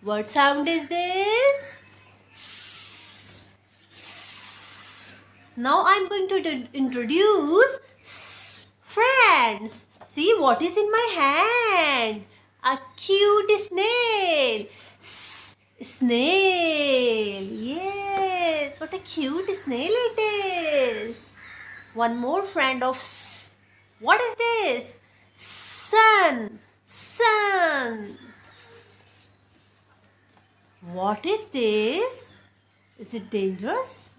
What sound is this? Now I'm going to introduce friends. See what is in my hand? A cute snail. Snail. Yes, what a cute snail it is. One more friend of what is this? Sun. Sun. What is this? Is it dangerous?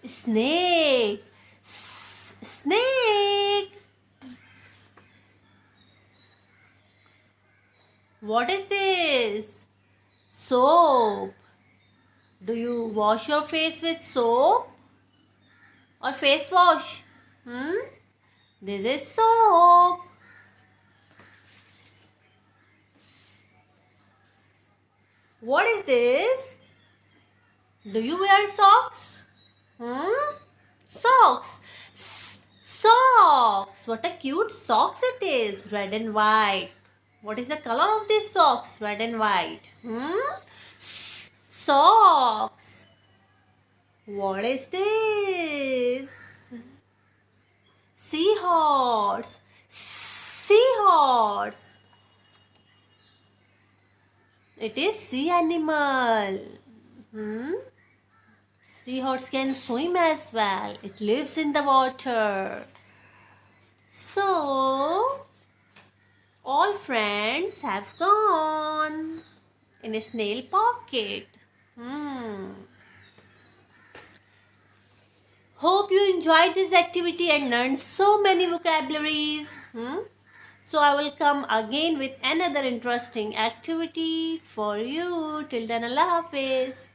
Snake. Snake. What is this? Soap. Do you wash your face with soap or face wash? This is soap. What is this? Do you wear socks? Socks. Socks. What a cute socks it is. Red and white. What is the color of these socks? Red and white. Socks. What is this? Seahorse. Seahorse. It is sea animal. Seahorse can swim as well. It lives in the water. So, all friends have gone in a snail pocket. Hope you enjoyed this activity and learned so many vocabularies. So I will come again with another interesting activity for you. Till then, Allah Hafiz.